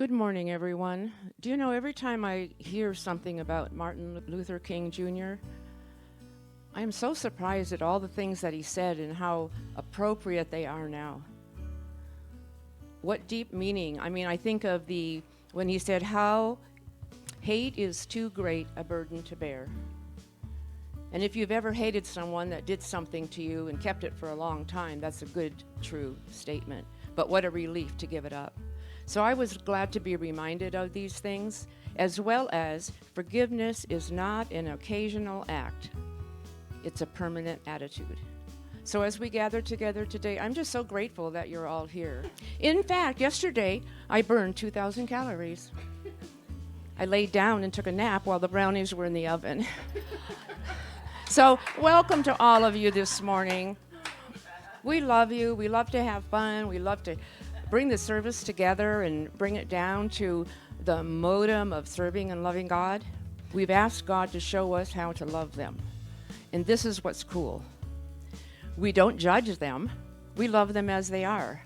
Good morning, everyone. Do you know, every time I hear something about Martin Luther King Jr., I am so surprised at all the things that he said and how appropriate they are now. What deep meaning. I mean, I think of when he said, how hate is too great a burden to bear. And if you've ever hated someone that did something to you and kept it for a long time, that's a good, true statement. But what a relief to give it up. So I was glad to be reminded of these things, as well as forgiveness is not an occasional act. It's a permanent attitude. So as we gather together today, I'm just so grateful that you're all here. In fact, yesterday, I burned 2,000 calories. I laid down and took a nap while the brownies were in the oven. So welcome to all of you this morning. We love you. We love to have fun. We love to bring the service together and bring it down to the modem of serving and loving God. We've asked God to show us how to love them. And this is what's cool. We don't judge them. We love them as they are.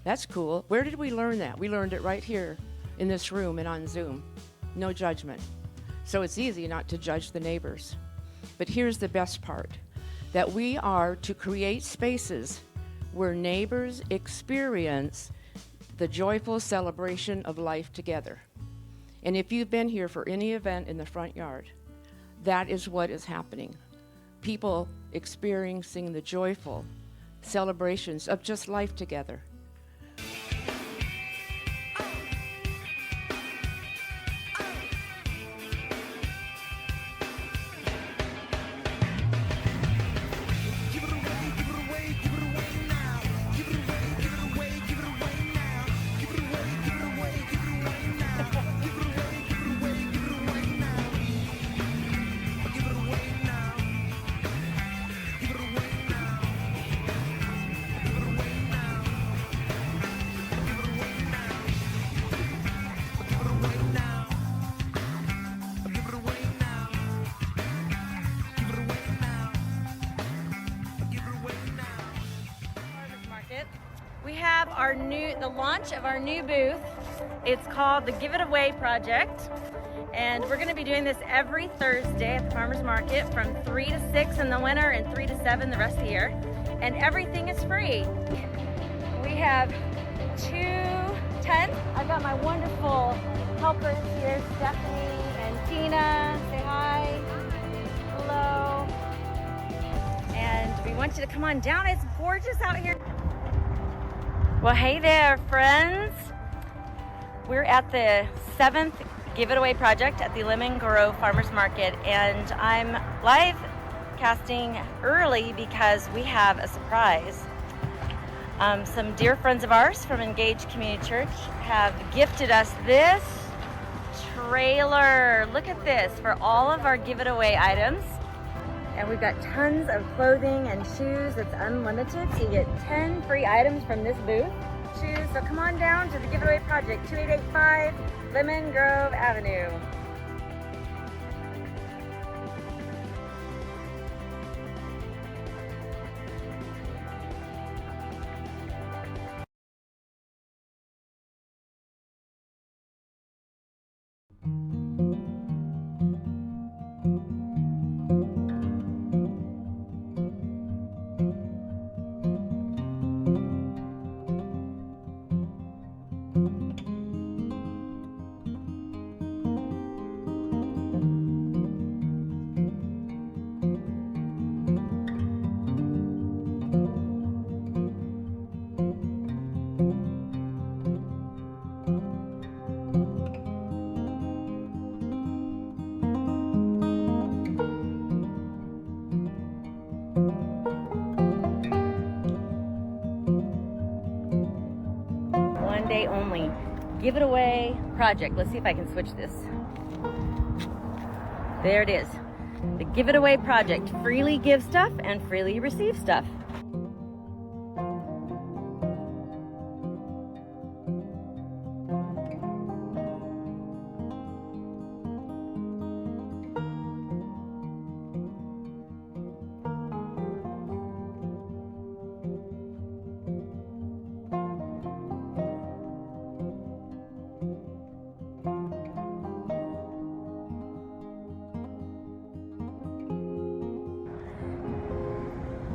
That's cool. Where did we learn that? We learned it right here in this room and on Zoom. No judgment. So it's easy not to judge the neighbors. But here's the best part, that we are to create spaces where neighbors experience the joyful celebration of life together. And if you've been here for any event in the front yard, that is what is happening. People experiencing the joyful celebrations of just life together. We have the launch of our new booth. It's called the Give It Away Project. And we're gonna be doing this every Thursday at the farmer's market from 3 to 6 in the winter and 3 to 7 the rest of the year. And everything is free. We have 2 tents. I've got my wonderful helpers here, Stephanie and Tina. Say hi. Hello. And we want you to come on down. It's gorgeous out here. Well, hey there, friends. We're at the 7th Give It Away Project at the Lemon Grove Farmers Market, and I'm live casting early because we have a surprise. Some dear friends of ours from Engaged Community Church have gifted us this trailer. Look at this, for all of our Give It Away items. And we've got tons of clothing and shoes. It's unlimited, so you get 10 free items from this booth. Shoes, so come on down to the Give It Away Project, 2885 Lemon Grove Avenue. One day only. Give It Away Project. Let's see if I can switch this. There it is. The Give It Away Project. Freely give stuff and freely receive stuff.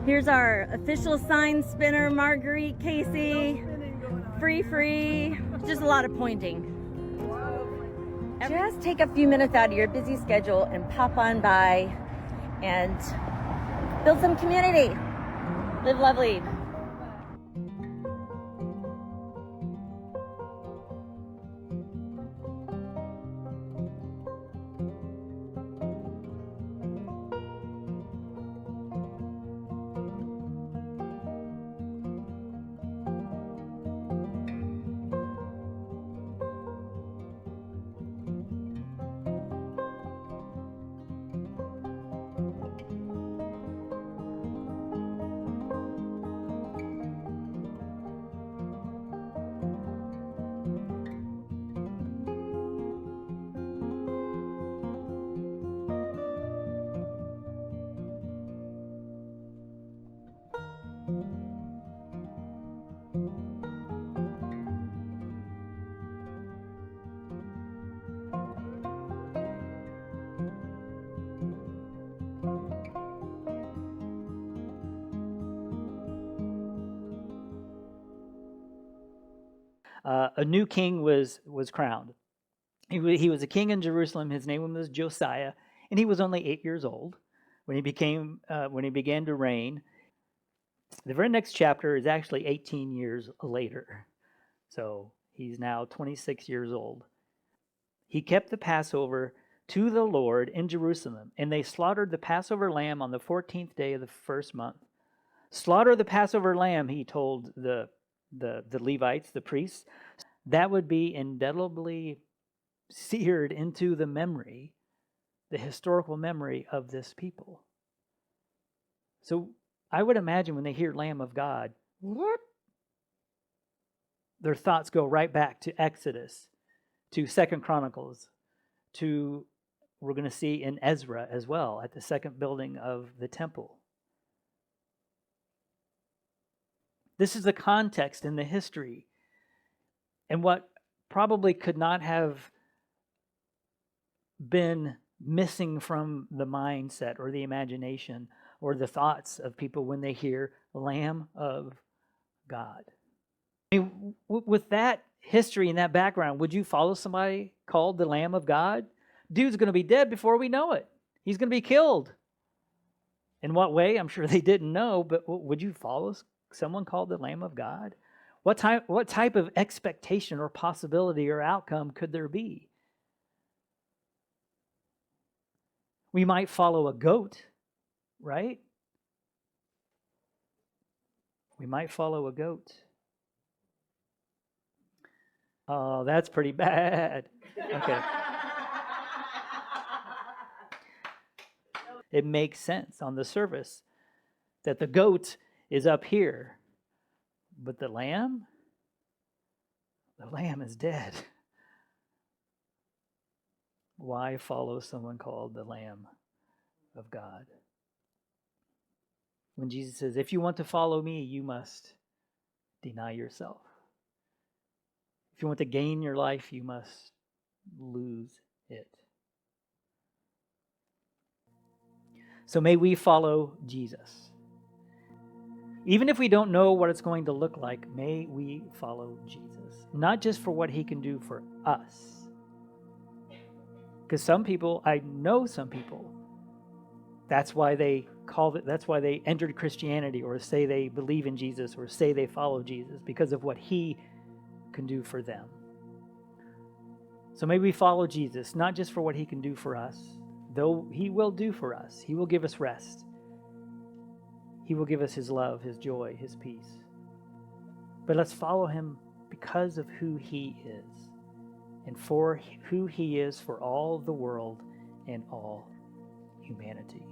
Here's our official sign spinner, Marguerite Casey. Free. Just a lot of pointing. Just take a few minutes out of your busy schedule and pop on by and build some community. Live lovely. A new king was crowned. He was a king in Jerusalem. His name was Josiah, and he was only 8 years old when he began to reign. The very next chapter is actually 18 years later, so he's now 26 years old. He kept the Passover to the Lord in Jerusalem, and they slaughtered the Passover lamb on the 14th day of the first month. Slaughter the Passover lamb, he told the Levites, the priests. That would be indelibly seared into the memory, the historical memory of this people. So I would imagine when they hear Lamb of God, what? Their thoughts go right back to Exodus, to 2 Chronicles, to, we're going to see in Ezra as well, at the second building of the temple. This is the context and the history. And what probably could not have been missing from the mindset or the imagination or the thoughts of people when they hear Lamb of God. I mean, with that history and that background, would you follow somebody called the Lamb of God? Dude's going to be dead before we know it. He's going to be killed. In what way? I'm sure they didn't know, but would you follow someone called the Lamb of God? What type of expectation or possibility or outcome could there be? We might follow a goat, right? We might follow a goat. Oh, that's pretty bad. Okay. It makes sense on the surface that the goat is up here, but the lamb is dead. Why follow someone called the Lamb of God? When Jesus says, if you want to follow me, you must deny yourself. If you want to gain your life, you must lose it. So may we follow Jesus. Even if we don't know what it's going to look like, may we follow Jesus. Not just for what he can do for us. Because I know some people, that's why they entered Christianity or say they believe in Jesus or say they follow Jesus, because of what he can do for them. So may we follow Jesus, not just for what he can do for us, though he will do for us. He will give us rest. He will give us his love, his joy, his peace. But let's follow him because of who he is and for who he is for all the world and all humanity.